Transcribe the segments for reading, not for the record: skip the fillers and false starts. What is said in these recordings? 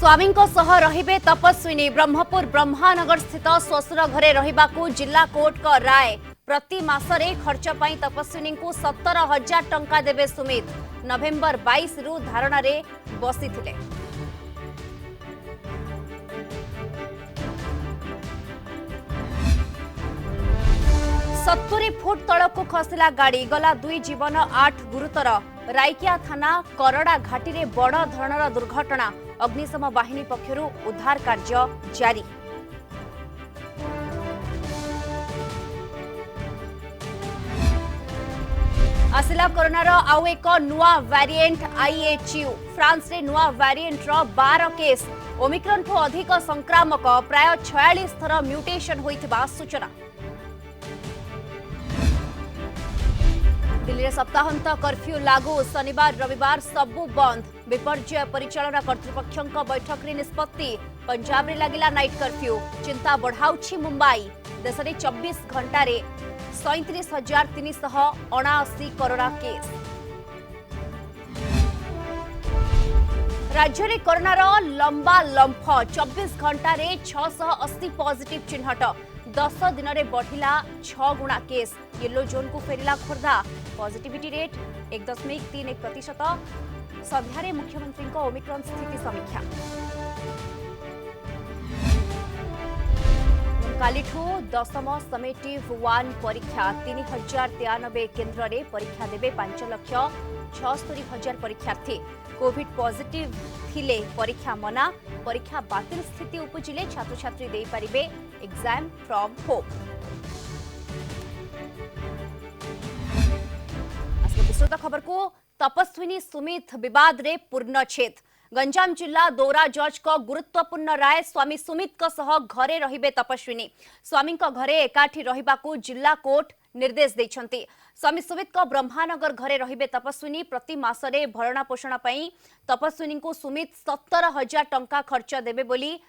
स्वामी रहिबे तपस्विनी ब्रह्मपुर ब्रह्मानगर स्थित श्वशुर घरे रहिबाकू जिला कोर्ट का राय। प्रति मासरे खर्च पाई तपस्विनी को 17,000 टंका देबे सुमित। नवेम्बर 22 रु धारणा रे बसिथिले। सत्तरी फुट तलक खसला गाड़ी गला 2 जीवन 8 गुरुतर। राइकिया थाना करड़ा घाटी रे बड़ धरणर दुर्घटना। अग्निशम बाहिनी पक्षरु उद्धार कार्य जारी। आसिला कोरोनार आउ एक नुआ वेरिएंट आईएचयू। फ्रांस रे नुआ वेरिएंट रो 12 केस। ओमिक्रॉन ठू अधिक संक्रामक प्राय 46 थर म्यूटेशन होइथिबा सूचना। दिल्ली सप्ताहांत कर्फ्यू लागू। शनिवार रविवार सबु बंद। विपर्यय परिचालना कर्तृपक्षों बैठक रे निष्पत्ति। पंजाब रे लागिला नाइट कर्फ्यू। चिंता बढ़ाउछि मुंबई। देश में 24 घंटा रे 37,379 कोरोना केस। राज्य में कोरोनार लंबा लंफ। 24 घंटा रे 680 पॉजिटिव चिन्हट। 10 दिन में बढ़िला 6 गुणा केस। येलो जोन को फेरिला खोर्धा। Positivity rate 1.31%। संध्यारे मुख्यमंत्री ओमिक्रॉन स्थिति समीक्षा। कालिठू 10म समेटिव 1 परीक्षा। 3093 केन्द्र रे परीक्षा देबे 5,76,000 परीक्षार्थी। कोविड पॉजिटिव थिले परीक्षा मना। परीक्षा बातिल स्थिति उपजिले छात्र छात्री देई परिबे एग्जाम फ्रॉम होम। विस्तृत खबर को तपस्विनी सुमित विवाद रे पूर्णछेद। गंजाम जिला दौरा जज को गुरुत्वपूर्ण राय। स्वामी सुमित को सह घरे रहिबे तपस्विनी। स्वामी को घरे एकाठी रहिबाकू जिला कोर्ट निर्देश दैछंती। स्वामी सुमित को ब्रह्मानगर घरे रहिबे तपस्विनी। प्रति मासरे भरणा पोषण पई तपस्विनी को सुमित 17,000 टंका खर्च देबे बोली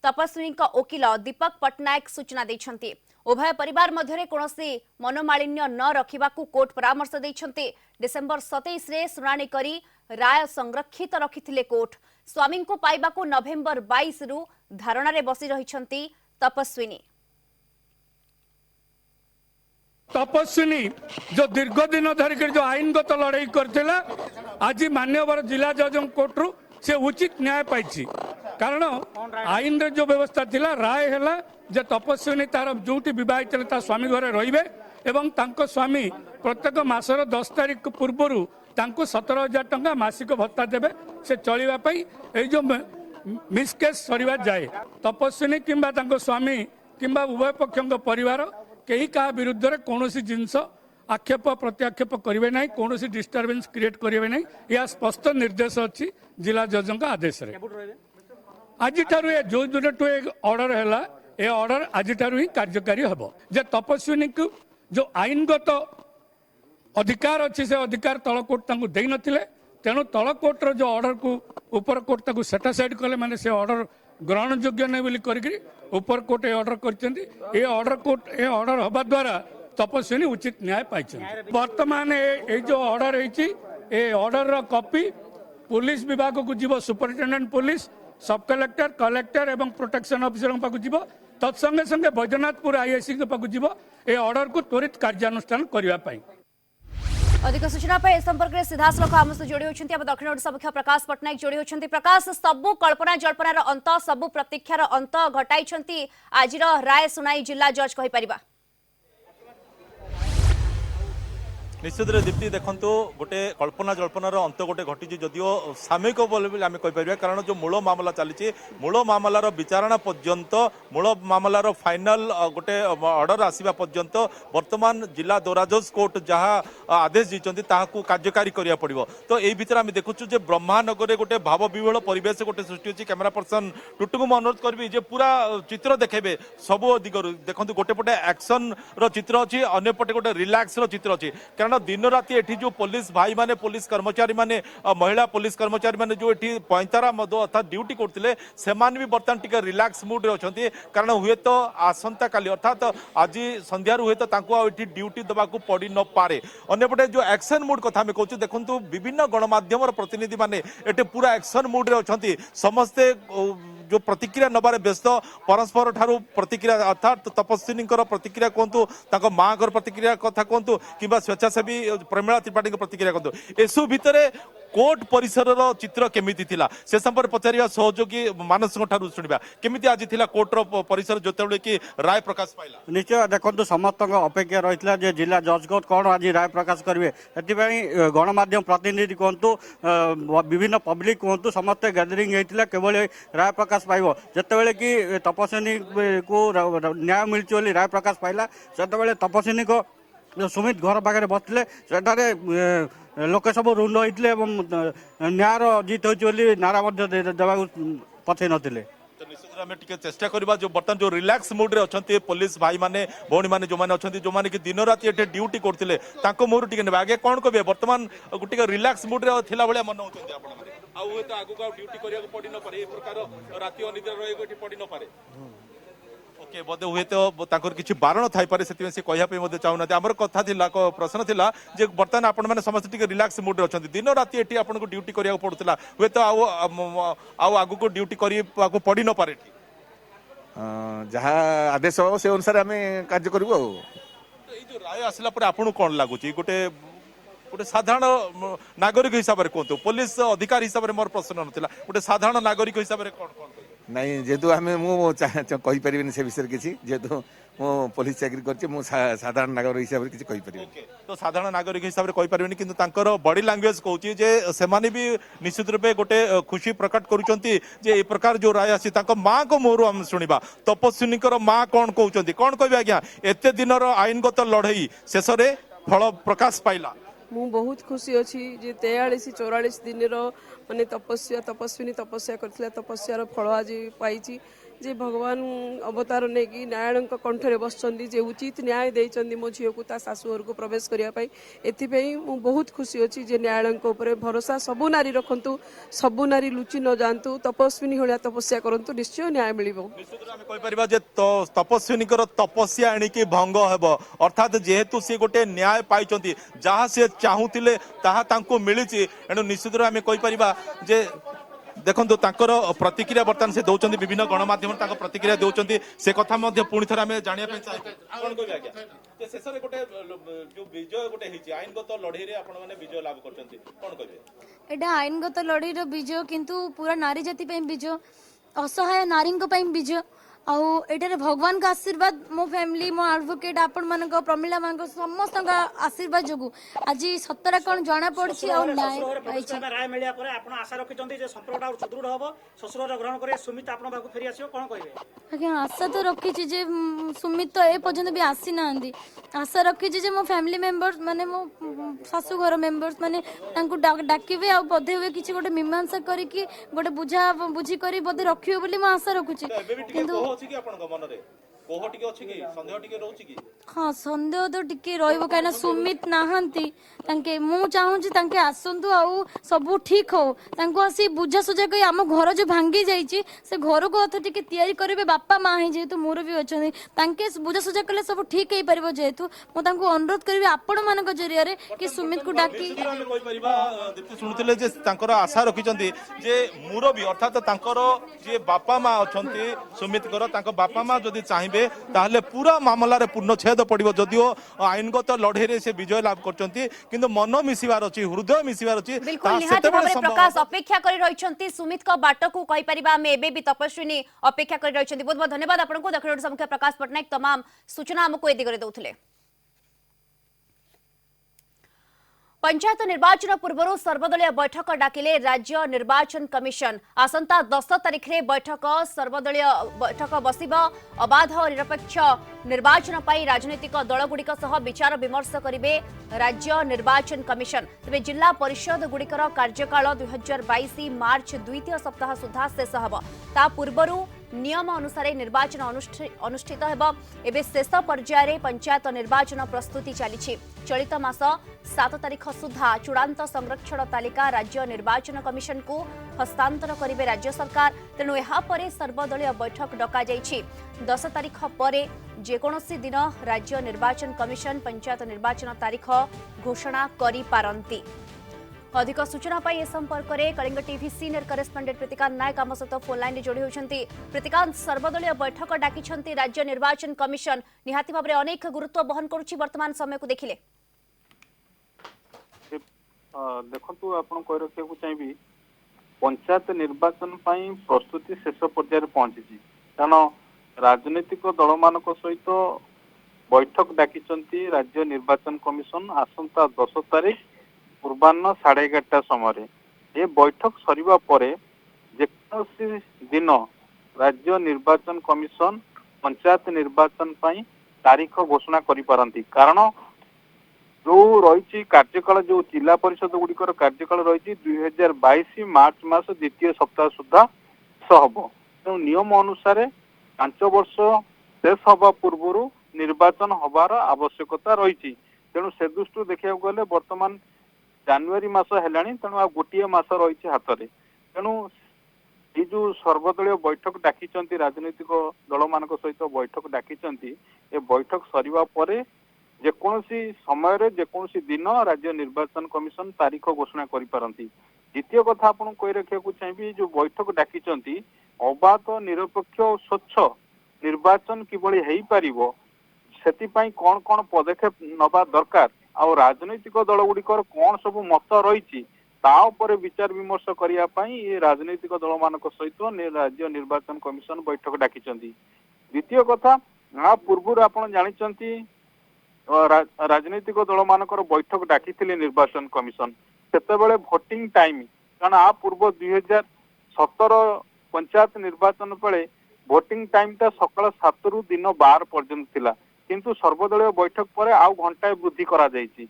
तपस्विनी को वकील दीपक पटनायक सूचना दैछंती। उभय परिवार मध्यरे कोनोसी मनोमालिन्य न रखिबाकू कोर्ट परामर्श दैछंती। डिसेंबर 27 रे सुनानी करी राय संरक्षित रखिथिले कोर्ट। स्वामी को पाइबाकू नवेम्बर 22 रु धारणा रे बसी रहिछंती तपस्विनी। तपस्विनी जो दीर्घ दिन धरिक जो आईनगत लड़ाई करथिला आज मान्यवर जिला जज कोर्ट रु से उचित न्याय पाइछि। कारण आईन रे जो व्यवस्था थिला राय हैला जे तपस्विनी तार जोटी विवाहित ता स्वामी घरे रहिबे एवं तांको स्वामी प्रत्येक मासर 10 तारिख पूर्वरु तांको 17,000 टंका मासिक भत्ता देबे से चलिबा पई ए जो मिसकेस सरिबा जाए। तपस्विनी किंबा तांको स्वामी किंबा उभय पक्षों परिवार कहीं क्या विरुद्ध रे कोनोसी जिंस आक्षेप प्रत्याक्षेप करेंगे ना। कौन डिस्टर्बेंस क्रिएट करेंगे ना। यह स्पष्ट निर्देश अच्छी जिला जज आदेश रे। आज जो दिन ऑर्डर है ये ऑर्डर आज ही कार्यकारी हम जे तपस्विनी को जो आईनगत अधिकार अच्छी से अधिकार तल कोर्ट दे नथिले। तेणु तल कोर्टर जो ऑर्डर को ऊपर कोर्ट सेटासाइड कले माने से ऑर्डर ग्रहण योग्य नहीं बोली करके ऊपर कोर्ट ये ऑर्डर कर ऑर्डर हवा द्वारा तपस्विनी उचित न्याय पाई। वर्तमान ये जो ऑर्डर है ऑर्डर कॉपी पुलिस विभाग को जीव सुपरिटेडेंट पुलिस सब कलेक्टर कलेक्टर एवं प्रोटेक्शन ऑफिसर पाक जीव तत्संगे संगे बैद्यनाथपुर आईआईसी पाक जीव ए ऑर्डर को त्वरित कार्यानुष्ठान करने। अधिक सूचना पे संपर्क में सीधासलख आम सहित जोड़ी होती दक्षिण ओडिशा मुख्य प्रकाश पटनायक जोड़ी होती। प्रकाश सबू कल्पना जल्पनार अंत सबू प्रतीक्षार अंत घटाई आज राय सुनाई जिला जज कहि परिबा। निश्चित दीप्ति देखु गोटे कल्पना जल्पनार अंत गोटे घटी जदियो सामयिक बोले आम कहीपर कारण जो मूल मामला चली मूल मामलार विचारणा पर्यंत मूल मामलार फाइनाल गोटे ऑर्डर आसवा पर्यंत वर्तमान जिला दौरा जज कोर्ट जहाँ आदेश देते कार्यकारी करा पड़ो। तो यही भितर आम देखुचु ब्रह्मानगर गोटे भाव विह्वल परिवेश गोटे सृष्टि होती। कैमेरा पर्सन टुटू को अनुरोध करी पूरा चित्र देखेबे सब दिगरु देखो गोटे पटे एक्शन चित्र अच्छी अंपटे गोटे रिलैक्स चित्र अच्छी। कारण दिन राति एठी जो पुलिस भाई माने पुलिस कर्मचारी माने महिला पुलिस कर्मचारी माने जो एठी पैंतारा मद अर्थात ड्यूटी करथिले सेमान भी बर्तमान टिके रिलैक्स मूड रे अछंती कारण हुए तो आसंता काली अर्थात आज संध्या हुए तो तांको एठी ड्यूटी दबाकू पड़ी न पारे अन्यपटे जो एक्शन मूड कथा में कहूँ देखु विभिन्न गणमाध्यम प्रतिनिधि माने एटे पूरा एक्शन मूड रे अछंती समस्ते जो प्रतिक्रिया नबारे व्यस्त परस्पर ठारू प्रतिक्रिया अर्थात तपस्विनी प्रतिक्रिया कहतु माँ प्रतिक्रिया कथा कहतु कि स्वेच्छासेवी प्रमिला त्रिपाठी प्रतिक्रिया कहतु एसु भितर कोर्ट परिसर चित्र केमिति थिला से संपर्क पचारिया सहयोगी मानस ठारू शुणिबा केमिति आज थिला कोर्ट परिसर जोतेबेले कि राय प्रकाश पाइला निश्चय देखो समस्त अपेक्षा रही जे जिला जजगत कौन आज राय प्रकाश करेंगे से गणमाध्यम प्रतिनिधि कहतु विभिन्न पब्लिक कहतु समस्ते गैदरिंग होता केवल राय प्रकाश पाइब जितेबाला कि तपस्विनी को न्याय मिली राय प्रकाश पाइला से तपस्विनी को सुमित घर पाखे बसते सेठारे लोके सब रुंड होते न्यायर जीत होती नारा देवा पछे नथिले तो निश्चित आम टे चेष्टा करवा जो बर्तमान जो रिलैक्स मूड रे अच्छा पुलिस भाई माने भौणी माने जो मैंने अच्छा जो मैंने कि दिन राति एटे ड्यूटी करते मोर टे ने आगे कौन कहे बर्तमान गोटे रिलैक्स मूड रे थिला भाया मन होती आउ तो आगु ड्यूटी करिया पड़ी न पारे ए प्रकार राति अनिद्रा रही पड़ी न पारे ओके बोधे हुए तो तांकर किछि बारण थाई पारे सेति से कहया पे मध्ये चाहू ना हमर कथा थिला को प्रश्न थिला जे बर्तमान आपण माने समस्त टिके रिलैक्स मूड रे अछंती दिन राति एठी आपण को ड्यूटी करिया पड़ुतला हुए तो आउ आगु को ड्यूटी करिया को पड़ी न पारे जहाँ आदेश हो से अनुसार आम कार्य करूँ ये जो राय आसला पर आपन कोन लागुची गोटे गोटे साधारण नागरिक हिसाब से कहतु पुलिस अधिकारी हिसाब से मोर प्रश्न नथिला गोटे साधारण नागरिक हिसाब से कोन नहीं जेहेतु आम मुझे से विषय किसी जेहेतु मु पुलिस चाकरी कर साधारण नागरिक हिसाब से किसी तो साधारण नागरिक हिसाब से कहीपरि कि बॉडी लैंग्वेज कहूँ जे सेमाने भी निश्चित रूपे गोटे खुशी प्रकट करुँचे ए प्रकार जो राय आसी माँ को मोहर आम शुणा तपस्विनी माँ कौन कहते कौन कह आज्ञा एत दिन आईनगत लड़ई शेष में फल प्रकाश पाइला मु बहुत खुशी अच्छी जे 43-44 दिन माने तपस्विनी तपस्या करथिला तपस्यार फल आज पाई जे भगवान अवतार नहीं कि नारायण कंठरे बसचंदी जे उचित न्याय देइचंदी मो झियो को ता शाशुर को प्रवेश करिया पाई एथिपई मु बहुत खुशी अच्छी जे नारायण को ऊपर भरोसा सबु नारी रखंतु सबु नारी लुचि न जानतु तपस्विनी होलिया तपस्या करंतु निश्चय न्याय मिलिबो निश्चित आमे कहि परिबा जे तपस्विनी तपस्या एणिकी भंग हेबो अर्थात जेहेतु से गोटे न्याय पाइचंती जहाँ से चाहूतिले ताहा तांको मिलिची एणु निश्चित आमे कहि परिबा जे देखो प्रतिक्रिया बर्तमान से दौरान विभिन्न गणमाध्यम प्रतिक्रिया दौरान से कथा पुणी थे आम जाना चाहिए शेष में गोटे जो विजय गोटे आईनगत लड़ई विजय लाभ कर एटा आईनगत लड़ई विजय किंतु पूरा नारी जाति विजय असहाय नारी विजय आउ एटारे भगवान का आशीर्वाद मो फैमिली मो एडवोकेट आपण मानक प्रमिला मानक समस्त आशीर्वाद जोगु आज सतरा कौन जना पड़ी आ न्याय राय मिलिया परे आपण आशा रखिचंती जे संपर्कटा सुदृढ़ होबो ससुरर ग्रहण करे सुमित आपण बाकू फेरी आसीयो कोन कहबे आज्ञा आशा तो रखी जे सुमित तो ए पर्यंत भी आसी नांदी आशा रखी जे मो फैमिली मेंबर्स माने मो सासु घर मेंबर्स माने तांकु डाकिबे आ बधे हुए किछि गोटे मीमांसा करी कि गोटे बुझा बुझी करी बधे रखियो बोली म आशा रखुची किंतु हाँ सन्देह तो टिके रहिबो काना सुमित नाहंती तांके मु चाहूची तांके आसंतु आउ सब ठीक हो तांको आसी बुझा सुझा कई आम घर जो भांगी जाइची से घर को अथ टिके तयारी करिवे बापा माँ ही जेहेतु मोर भी अछंती तांके बुझा सुझा कले सब ठीक हेई परिबो जेहेतु मु तांको अनुरोध करिवे आपण मानक जरिया रे कि सुमित को डाकी कहि परिबा दीप्ति सुनुतिले जे तांकर आशा रखिचंती जे मुरबी अर्थात तांकर जे बापा माँ अछंती सुमित कर तांको बापा माँ जदी चाहिबे ताहले पूरा मामला रे पूर्णछेद पड़िबो जदियो आईनगत लड़ई रे से विजय लाभ करचंती किंतु मन मिसिबार अछि हृदय मिसिबार अछि बिल्कुल निहाती भाबरे प्रकाश अपेक्षा करि रहिचंती सुमित को बाट को कहि परिबा मे एबे भी तपस्विनी अपेक्षा करि रहिचंती बहुत बहुत धन्यवाद आपन को दक्षिण समुख्य प्रकाश पटनायक तमाम सूचना हमको एदि करे दउथले पंचायत निर्वाचन पूर्व सर्वदलीय बैठक डाकिले राज्य निर्वाचन कमिशन आसंता 10 तारिख रे बैठक सर्वदलीय बैठक बसिबा अबाध और निरपेक्ष निर्वाचन पाई राजनीतिक दलगुड़िक सह विचार विमर्श करिवे राज्य निर्वाचन कमिशन तबे जिला परिषद गुड़िकर कार्यकाल 2022 मार्च द्वितीय सप्ताह सुधा शेष हब ता पूर्वरु नियम अनुसार निर्वाचन अनुष्ठित हेब। एबे शेष पर्यायर पंचायत निर्वाचन प्रस्तुति चली। चलित मास 7 तारिख सुधा चूड़ांत संरक्षण तालिका राज्य निर्वाचन कमिशन को हस्तांतर करेंगे राज्य सरकार। तेणु यापर सर्वदलीय बैठक डका 10 तारिख पर जेकोसी दिन राज्य निर्वाचन कमिशन पंचायत निर्वाचन तारीख घोषणा करि पारंती। अधिक सूचना पाई ए संपर्क में कलिंग टीवी सीनियर करेस्पॉन्डेंट प्रतिकांत नायक आम सहित फोन लाइन जोड़ी होती। प्रतिकांत, सर्वदलीय बैठक डाकी राज्य निर्वाचन कमिशन निहाती भाव में अनेक गुरुत्व बहन करुच्ची वर्तमान समय को देखिले। देखु आप कही रखा चाहिए पंचायत निर्वाचन प्रस्तुति शेष पर्यायर पहुंची कारण राजनीतिक दल मान सहित बैठक डाकी राज्य निर्वाचन कमिशन आसंता 10 तारिख पूर्वाह्न 11:30 समय ये बैठक सरिबा परे जेकोसी दिन राज्य निर्वाचन कमिशन पंचायत निर्वाचन तारीख घोषणा करि पारंती। कारण जो रही कार्यकाल जो जिला परिषद गुड़िकर कार्यकाल रही 2022 मार्च मास द्वितीय सप्ताह सुधा हम तेणु नियम अनुसार 5 वर्ष शेष हवा पूर्व निर्वाचन हबार आवश्यकता रही। तेणु से दृष्टि देखा गले वर्तमान जनवरी मास है तेणु आ गोटे मास रही हाथ में। तेणु ये जो सर्वदलीय बैठक डाकी राजनीतिक दल मान सहित बैठक डाकी ए बैठक सरिबा परे जेकोसी समय जेकोसी दिन राज्य निर्वाचन कमिशन तारीख घोषणा करि पारंती। द्वितीय कथा आपन कहि रखिया चाहिए जो बैठक डाकी अबाध निरपेक्ष और स्वच्छ निर्वाचन किभली हेई पारिबो सेतिपाई कौन कौन पदक्षेप नबा दरकार और राजनीतिक दल गुड़िकर कौन सब मत रही विचार विमर्श करने ये राजनीतिक दल मान सहित राज्य निर्वाचन कमिशन बैठक डाकी। द्वितीय कथा आ पूर्व आप जानते राजनीतिक दल मान बैठक डाकी निर्वाचन कमिशन से भोटिंग टाइम कारण आ पूर्व 2017 पंचायत निर्वाचन बेले भोटिंग टाइम टा सकाल 7 रु दिन 12 पर्यंत थिला किंतु सर्वदलीय बैठक पर आउ घंटाए वृद्धि करा जायछि।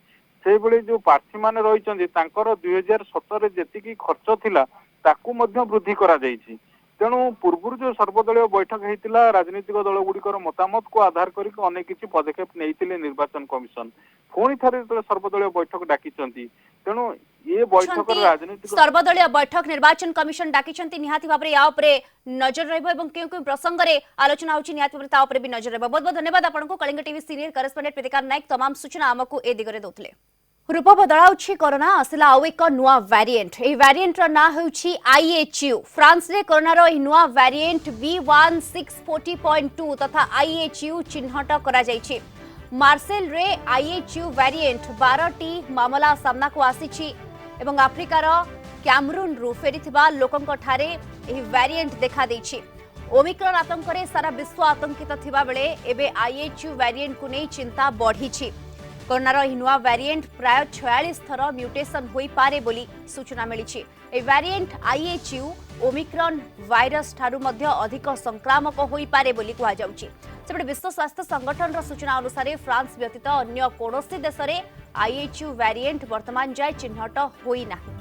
से बेले जो प्रार्थी माने रहिचंदी तांकर 2017 जेतिकी खर्च थिला ताकू मध्य वृद्धि करा जायछि। तेणु पूर्व जो सर्वदलीय बैठक होता राजनीतिक दल गुड़िकर मतामत को आधार करके अनेक किसी पदक्षेप नहीं निर्वाचन कमिशन पुणी थे सर्वदलीय बैठक डाकी। तेणु ये बैठक राजनीतिक सर्वदलीय बैठक निर्वाचन कमिशन डाकी निहाती भाव में या नजर रही प्रसंग में आलोचना होची निहाती भाव में भी नजर रही। बहुत बहुत धन्यवाद आपको कलिंग टीवी सीनियर करेस्पॉन्डेंट प्रतिकांत नायक तमाम सूचना आमको ए दिगरे दउथले। रूप बदलाउछि कोरोना आसिला आउ एक नुआ वेरिएंट ए वेरिएंट रो ना होछि IHU। फ्रांस रे कोरोना रो नुआ वेरिएंट B1640.2 तथा IHU चिन्हट करा जायछि। मार्सेल रे IHU वेरिएंट 12 टी मामला सामना को आसीछि एवं अफ्रिकार कैमरून रु फेरिथिबा लोकंक ठारे एही वेरिएंट देखा दैछि। ओमिक्रॉन आतंक रे सारा विश्व आतंकित थिबा बेले एबे IHU वेरिएंट को नै चिंता बढ़िछि। कोरोनार नुआ वेरिएंट प्राय 46 थर म्यूटेशन होई पारे बोली सूचना मिली। ए वेरिएंट IHU ओमिक्रॉन वायरस ठारू मध्य अधिक संक्रामक होई पारे बोली कहा जाउछि। सेपटे विश्व स्वास्थ्य संगठन रो सूचना अनुसार फ्रांस व्यतीत अन्य कोनोसी देश रे IHU वेरिएंट वर्तमान जाय चिन्हट होई नाही।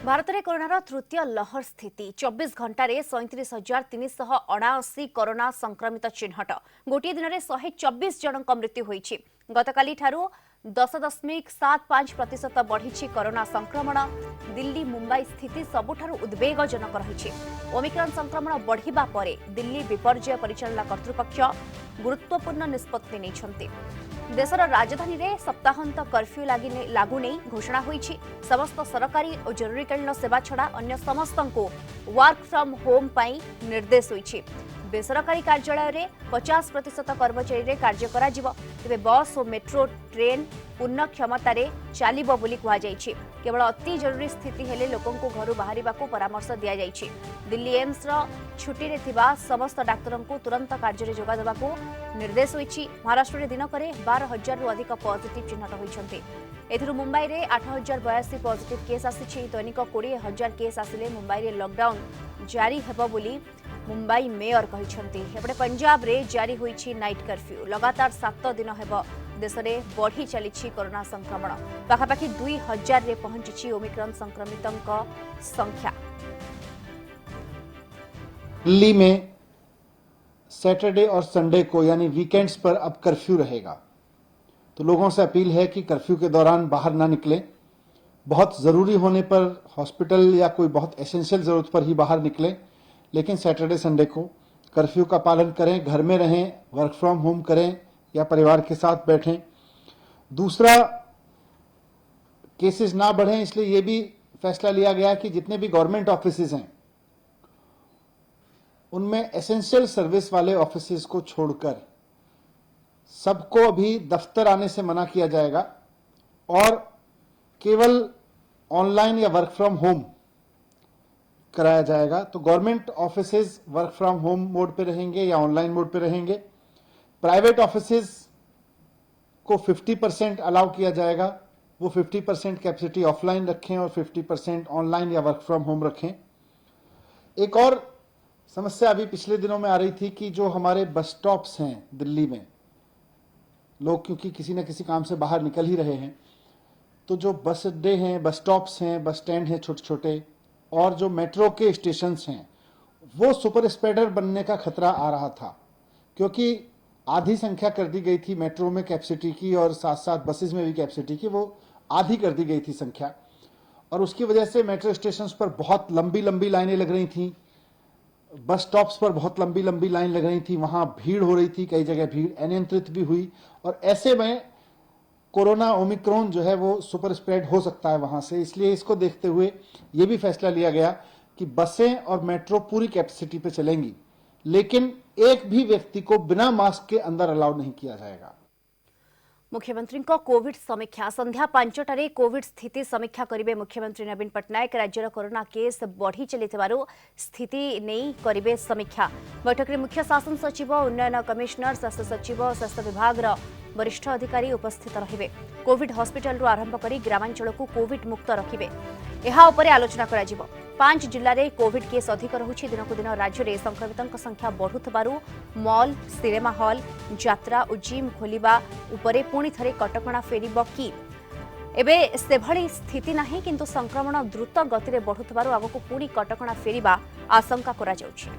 भारत में कोरोनार तृतीय लहर स्थिति 24 घंटा 37,379 कोरोना संक्रमित चिन्हट गोटे दिन में 124 जन मृत्यु होइछि। गतकाली ठारू 10.75% बढ़ी कोरोना संक्रमण। दिल्ली मुंबई स्थिति सबुठारु उद्वेगजनक रही। ओमिक्रॉन संक्रमण बढ़िबा परे दिल्ली विपर्यय परिचालना कर्तृपक्ष गुरुत्वपूर्ण निष्पत्ति नेइछन्ति। देशर राजधानी रे सप्ताहांत कर्फ्यू लागू नहीं घोषणा होईछि। समस्त सरकारी और जरूरीकालीन सेवा छड़ा अन्य समस्तंको वर्क फ्रॉम होम पाई निर्देश होईछि। बेसरकारी कार्यालय रे 50% कर्मचारी रे कार्य करा जिवो। तेबे बस और मेट्रो ट्रेन पूर्ण क्षमता रे चलिबो बोली कहा जायछि। केवल अति जरूरी स्थिति हेले लोकंको घरु बाहरिबाको परामर्श दिया जायछि। दिल्ली एम्स रो छुट्टी रे थिबा समस्त डाक्टरन को तुरंत कार्य रे जोगा देबाको निर्देश होईछि। महाराष्ट्र रे दिनक रे 12,000 रु अधिक पॉजिटिव चिन्हट होईछन्ति। एथिरु मुंबई रे 8,082 पॉजिटिव केस आसीछि। दैनिक 20,000 केस आसिले मुंबई रे लॉकडाउन जारी हेबो बोली मुंबई मेयर कहिछन्ति। एपटे पंजाब रे जारी होईछि नाइट कर्फ्यू। लगातार 7 दिन हेबो देश में बढ़ी चली कोरोना संक्रमण। पाखापाखि 2,000 रे पहुंची ओमिक्रॉन संक्रमितों संख्या। दिल्ली में सैटरडे और संडे को यानी वीकेंड्स पर अब कर्फ्यू रहेगा। तो लोगों से अपील है कि कर्फ्यू के दौरान बाहर ना निकलें। बहुत ज़रूरी होने पर हॉस्पिटल या कोई बहुत एसेंशियल ज़रूरत पर ही बाहर निकलें, लेकिन सैटरडे संडे को कर्फ्यू का पालन करें, घर में रहें, वर्क फ्रॉम होम करें या परिवार के साथ बैठें। दूसरा, केसेस ना बढ़ें, इसलिए ये भी फैसला लिया गया कि जितने भी गवर्नमेंट ऑफिसेज हैं उनमें एसेंशियल सर्विस वाले ऑफिसेज को छोड़कर सबको अभी दफ्तर आने से मना किया जाएगा और केवल ऑनलाइन या वर्क फ्रॉम होम कराया जाएगा। तो government offices work from home mode पे रहेंगे या ऑनलाइन मोड पे रहेंगे। प्राइवेट ऑफिसेज को 50% अलाउ किया जाएगा, वो 50% कैपेसिटी ऑफलाइन रखें और 50% ऑनलाइन या वर्क फ्रॉम होम रखें। एक और समस्या अभी पिछले दिनों में आ रही थी कि जो हमारे बस स्टॉप्स हैं दिल्ली में, लोग क्योंकि किसी न किसी काम से बाहर निकल ही रहे हैं, तो जो बस अड्डे हैं, बस स्टॉप्स हैं, बस स्टैंड हैं छोटे छोटे, और जो मेट्रो के स्टेशंस हैं, वो सुपर स्प्रेडर बनने का खतरा आ रहा था, क्योंकि आधी संख्या कर दी गई थी मेट्रो में कैपेसिटी की और साथ साथ बसेस में भी कैपेसिटी की, वो आधी कर दी गई थी संख्या, और उसकी वजह से मेट्रो स्टेशंस पर बहुत लंबी लंबी लाइनें लग रही थी, बस स्टॉप्स पर बहुत लंबी लंबी लाइन लग रही थी, वहां भीड़ हो रही थी, कई जगह भीड़ अनियंत्रित भी हुई, और ऐसे में कोरोना ओमिक्रॉन जो है वो सुपर स्प्रेड हो सकता है वहां से। इसलिए इसको देखते हुए ये भी फैसला लिया गया कि बसें और मेट्रो पूरी कैपेसिटी पे चलेंगी, लेकिन एक भी व्यक्ति को बिना मास्क के अंदर अलाउ नहीं किया जाएगा। मुख्यमंत्री कोविड समीक्षा संध्या 5टारे कोविड स्थिति समीक्षा करेंगे मुख्यमंत्री नवीन पट्टनायक। राज्यर कोरोना केस बढ़ी चली स्थिति नहीं करेंगे समीक्षा। बैठक में मुख्य शासन सचिव, उन्नयन कमिशनर, स्वास्थ्य सचिव, स्वास्थ्य विभाग वरिष्ठ अधिकारी उपस्थित रहिबे। कोविड हॉस्पिटल आरंभ कर ग्रामांचल को कोविड मुक्त रखिबे, एहा उपरे आलोचना कराजिबो। 5 जिल्ला रे कोविड केस अधिक रहुछि। दिनकु दिन राज्य में संक्रमितों संख्या बढ़ुथबारु मॉल, सिनेमा हॉल, यात्रा और जिम खोलिबा उपरे पुणी थरे कटकणा फेरिबो कि एबे सेभଳି स्थिति नाही, किंतु संक्रमण द्रुत गति रे बढ़ुथबारु आगको पुणी कटकणा फेरिबा आशंका करा जाउछि।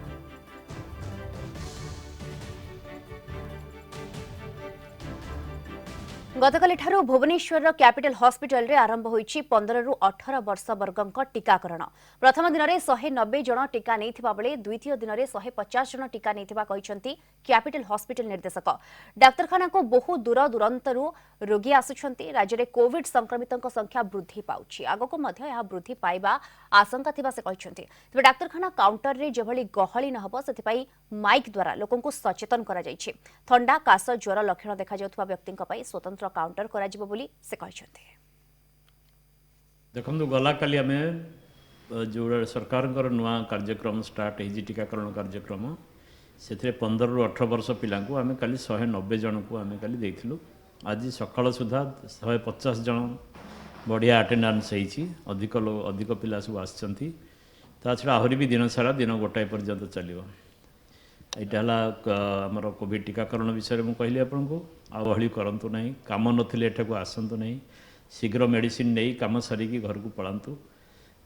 गतकाली ठारू भुवनेश्वर कैपिटल हॉस्पिटल रे आरंभ होईछि 15 रु 18 वर्ष वर्गक टीकाकरण। प्रथम दिन में 190 जन टीका नैथिबा बेले द्वितीय दिन में 150 जन टीका नैथिबा कहिसंती कैपिटल हॉस्पिटल निर्देशक। डाक्तरखाना को बहु दूर दूरांतरु रोगी आसुछंती। राज्य में कोविड संक्रमितों संख्या वृद्धि पाउछि, आगको मध्य यह वृद्धि पाइबा आशंका थिबा से कहिसंती। तबे डाक्तरखाना काउंटर रे जेभଳି गहଳି न हबो सेथिपाई माइक द्वारा लोकंकु सचेतन करा जायछि। थंडा, कास, ज्वर लक्षण देखा जाउथबा व्यक्तिंक पई स्वतंत्र काउंटर करा जिवो बोली से कहिसंती। देखंतु गला काली आमे जो सरकार नुआ कार्यक्रम स्टार्ट है टीकाकरण कार्यक्रम से 15 रु 18 वर्ष पिला आम काली 190 जन को आम काली देइथिलु। आज सकाळ सुधा 150 जन बढ़िया अटेंडेंस अधिक पिला सब आछंती। ता छड़ा आहरी भी दिन सारा दिन गोटाए पर्यंत चलिबो। यहाँ आमर कोविड टीकाकरण विषय में कहली आपन को आहली करंतु नहीं, काम नथिले एठाकु आसंतु नहीं, शीघ्र मेडिसिन नहीं काम सारिकी घर को पलांतु।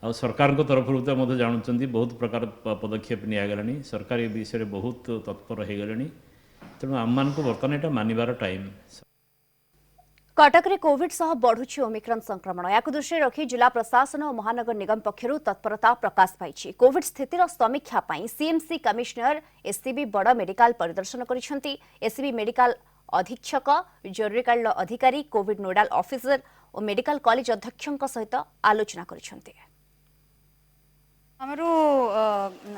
आ सरकार को तरफ तो मत जानते बहुत प्रकार पदक्षेप निगलानी। सरकार ये विषय बहुत तत्पर हो गले, तेणु आम मान को बर्तमान यहाँ मानवार टाइम। कटक रे कोविड सह बढ़ुछि ओमिक्रॉन संक्रमण। या दृष्टि रखी जिला प्रशासन और महानगर निगम पक्षरु तत्परता प्रकाश पाई। कोविड स्थितिर समीक्षा पाई सीएमसी कमिश्नर एससीबी बड़ मेडिकल परिदर्शन करिसेंती। एससीबी मेडिकल अधीक्षक, जरूरीकालीन अधिकारी, कोविड नोडाल ऑफिसर और मेडिकल कॉलेज अध्यक्षों सहित आलोचना करिसेंती। आमर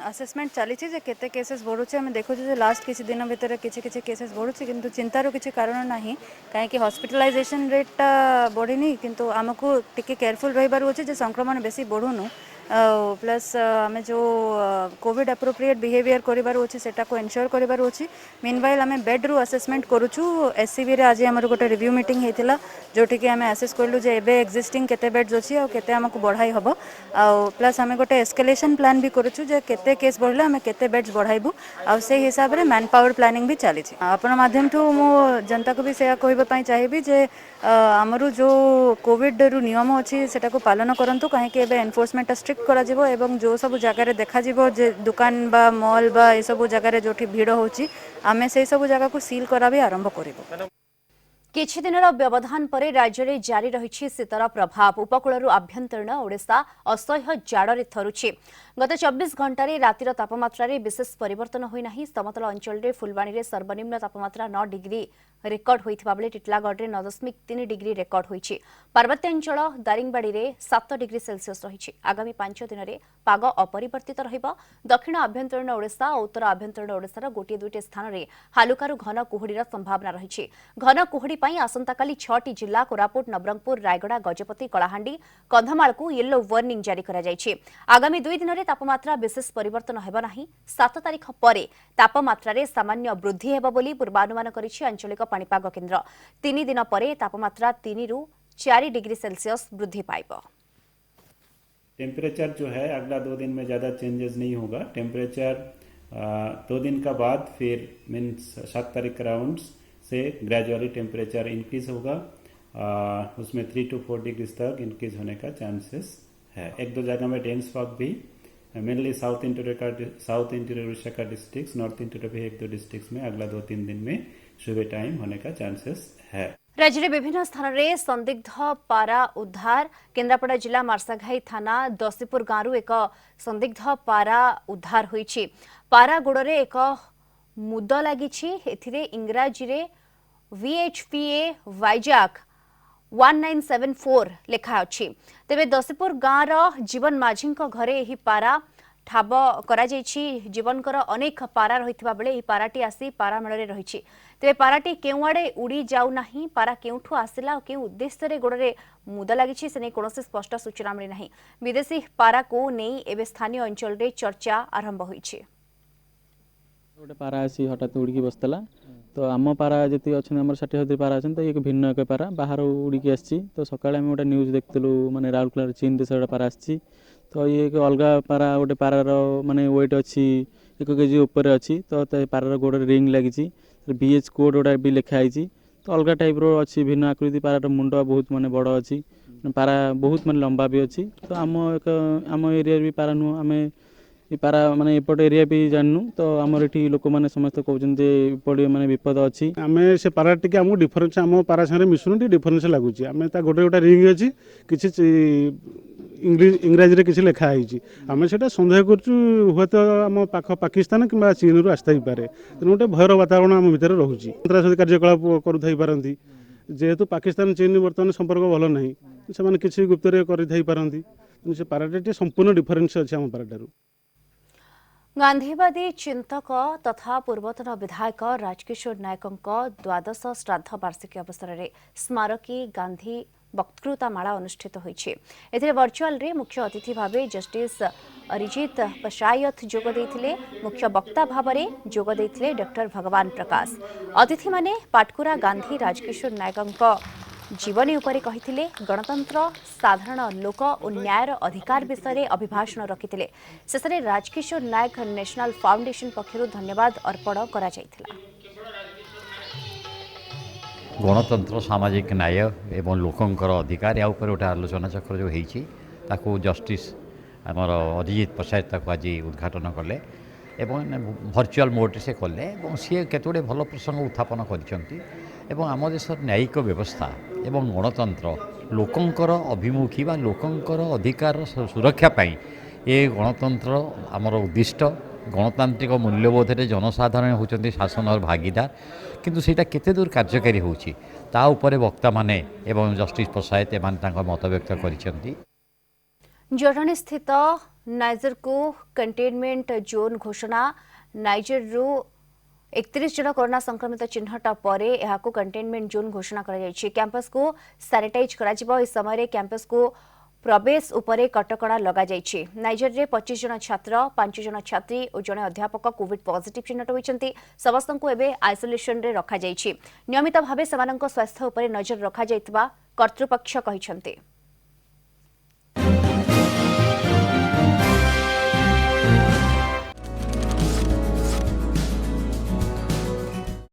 असेसमेंट चली केते केसेस बढ़ुचे आम देखु लास्ट किसी दिन भितर किसी केसेस बढ़ुचे, किंतु चिंतार किसी कारण ना कहीं हॉस्पिटलाइजेशन रेट बढ़ी, किंतु आमको टिके केयरफुल रही अच्छे संक्रमण बेसी बढ़ुनु। प्लस आम जो कोविड एप्रोप्रिएट बिहेवियर करार अच्छे सेटा को एनश्योर करार अच्छी। मीनवाइल आम बेड रु असेसमेंट करुचु। एससीबी रे आज आमर गोटे रिव्यू मीटिंग होता जोटि कि आम आसेस कलु जे एबे एक्जिस्टिंग केते बेड्स अच्छी और केते आमको बढ़ाई हम। प्लस आम गोटे एस्केलेशन प्लान भी करुचु जे केते केस बढ़ले आम केते बेड्स बढ़ाइबु आ से हिसाब रे मैन पावर प्लानिंग भी चली। आपण माध्यम ठू मु जनता को भी से कहबा पई चाहिबी जे आमर जो कोविड रु नियम अच्छी सेटा को पालन करंतु, कहीं एनफोर्समेंट स्ट्रिक्ट रेस्ट्रिक्ट करा जिवो एवं जो सब जगह रे देखा जिवो जे दुकान बा मॉल बा ए सब जगह रे जोठी भीड़ होची आमे से सब जगह को सील करा भी आरंभ करिवो। किछि दिनर व्यवधान पर राज्य में जारी रही शीतर प्रभाव उपकूल आभ्यंतरीण ओडिशा असह्य जाड़े थरुछि। गत 24 घंटे रातिर तापमात्रा विशेष परिवर्तन होना समतल अंचल फुलवाणी में सर्वनिम्न तापमात्रा 9 डिग्री रेकर्ड होता बेले टिटलागढ़ में 9.3 डिग्री रेकर्ड होती। पार्वत्यांचल दारिंगबाड़ी में 7 डिग्री सेल्सियस रही। आगामी 5 दिन में पाग अपरिवर्तित रहिबो। दक्षिण आभ्यंतरीण ओडिशा और उत्तर आभ्यंतरीण ओडिशार गोटे दुईटी स्थान में हालुकारु घन कुहुड़ीर संभावना रही। घन कुहुड़ी आसंताकाली 6टी जिला कोरापुट नवरंगपुर रायगड़ा गजपति कलाहांडी कंधमाल को येलो वार्निंग जारी करा जायछि। आगामी 2 दिन में तापमात्रा विशेष परिवर्तन हेबो नाही। 7 तारीख पर तापमात्रा रे सामान्य वृद्धि हेबो बोली पूर्वानुमान करिछि आंचलिक पाणीपाग केन्द्र। 3 दिन पर तापमात्रा 3 रु 4 डिग्री सेल्सियस वृद्धि पाइबो। टेम्परेचर जो है अगला 2 दिन में ज़्यादा चेंजेस नहीं होगा। टेम्परेचर 2 दिन का बाद फिर मीन्स 7 तारीख राउंड से ग्रेजुअली टेम्परेचर इंक्रीज होगा। उसमें 3 to 4 डिग्री तक इंक्रीज होने का चांसेस है। 1-2 जगह में डेंस फॉग भी मेनली साउथ इंटीरियर उड़ीसा का डिस्ट्रिक्ट, नॉर्थ इंटीरियर भी 1-2 डिस्ट्रिक्ट में अगला 2-3 दिन में सुबह टाइम होने का चांसेस है। राज्य में विभिन्न स्थान में संदिग्ध पारा उद्धार। केन्द्रापड़ा जिला मार्साघाई थाना दसीपुर गांव एक संदिग्ध पारा उद्धार होईछि। पारा गोड़े एक मुद लगी इंग्राजी रे VHPA वाइजाक 1974 लेखा अछि। तेबे दसीपुर गाँवर जीवन माझी घरे यही पारा ठाब करा जीवनकर अनेक पारा रही बेले पाराटी आसी पारा मेल रही। तेबे पाराटी केउआड़े उड़ी जाऊ नाही, पारा केउठु आसिला के उद्देश्य रे गोड़े मुद लगी से कौन स्पष्ट सूचना मिली नहीं। विदेशी पारा को नहीं एवं स्थानीय अंचल रे चर्चा आरंभ होईछि। गोटे पारा आसी हठात उड़की बसला तो आम पारा जी अच्छे आम 60-70 पारा अच्छे तो ये भिन्न एक पारा बाहर उड़की आसी। तो सकाଳେ आम गोटे न्यूज देखलु माने राउरकेला चीन देश गोटे पारा आसी। तो ये एक अलग पारा गोटे पारार माने वेट अच्छी 1 केजी ऊपर अच्छी। तो पारार गोड़ रिंग लगी BH कोड गोटा भी लिखाई। तो अलग टाइप रो अच्छी भिन्न आकृति पारार मुंड बहुत माने बड़ अच्छी। पारा बहुत माने लंबा भी अच्छी। तो आम एरिया भी पारा नुह आम पारा माने एपट एरिया भी जानू। तो आमर ये लोक मैंने समस्त कहते एपटे माने विपद अच्छी। आम से पारा टी आम डिफरेन्स आम पारा सागर मिशुन टी डिफरेन्स लगुच। आम गोटे गोटे रिंग अच्छी किसी इंग्राजी किसी लिखाई। आम से सन्देह करुँ तो आम पाख पाकिस्तान कि चीन रु आसता ही पारे। तेणु गोटे भयर वातावरण आम भितर रोचे। सन्त्रासवादी कार्यकलाप करुथाई जेहेतु पाकिस्तान चीन बर्तमान संपर्क भल ना से किसी गुप्त करती से पाराटी संपूर्ण डिफरेन्स अच्छी आम पाराटू। गांधीवादी चिंतक तथा पूर्वतन विधायक राजकिशोर नायकों द्वादश श्राद्ध वार्षिकी अवसर में स्मारकी गांधी वक्तृतामाला अनुष्ठित होईछि। एथिरे वर्चुअल रे मुख्य अतिथि भावे जस्टिस अरिजित पशायत जोग देथिले। मुख्य वक्ता भावरे जोग देथिले डॉक्टर भगवान प्रकाश। अतिथि माने पाटकुरा गांधी राजकिशोर नायकों जीवनी उपरे कहिथिले। गणतंत्र साधारण लोक और न्यायर अधिकार विषय अभिभाषण रखिथिले। शेषरे राजकिशोर नायक नेशनल फाउंडेशन पक्षरु धन्यवाद अर्पण करा जायथिला। गणतंत्र सामाजिक न्याय एवं लोकंकर अधिकार या ऊपर गोटे आलोचना चक्र जो होईछि ताकू जस्टिस आमर अरिजित पशायत ताकू आज उद्घाटन कले एवं भर्चुआल मोड से कले एवं सी केतोड़े भल प्रसंग उत्थापन करिसेंती एवं आम देशर न्यायिक व्यवस्था एवं गणतंत्र लोकंकर अभिमुखी बा लोकंकर अधिकार सुरक्षा पाई ये गणतंत्र आमर उद्दिष्ट। गणतांत्रिक मूल्यबोध रे जनसाधारण होचंती शासन और भागीदार किंतु सेटा केते दूर कार्यकारी होउची ता उपरे वक्ता माने एवं जस्टिस पशायत एमान तांका मत व्यक्त करिसेंती। जटणी स्थित नाइजर को कंटेनमेंट जोन घोषणा। नाइजर रु 31 जन कोरोना संक्रमित चिन्हट पर यह कंटेनमेंट जोन घोषणा कर कैंपस को सैनिटाइज करा। इस समय कैंपस को प्रवेश उपरे कटकड़ा लगा जायछि। नाइजर रे 25 जन छात्र 5 जन छात्री और जड़े अध्यापक कोविड पॉजिटिव चिन्हट होइछन्ति। समस्त को एबे आइसोलेशन रे रखा जायछि। नियमित भावे समानक स्वास्थ्य उपरे नजर रखा जायतिबा कर्तृपक्ष कहिछन्ति।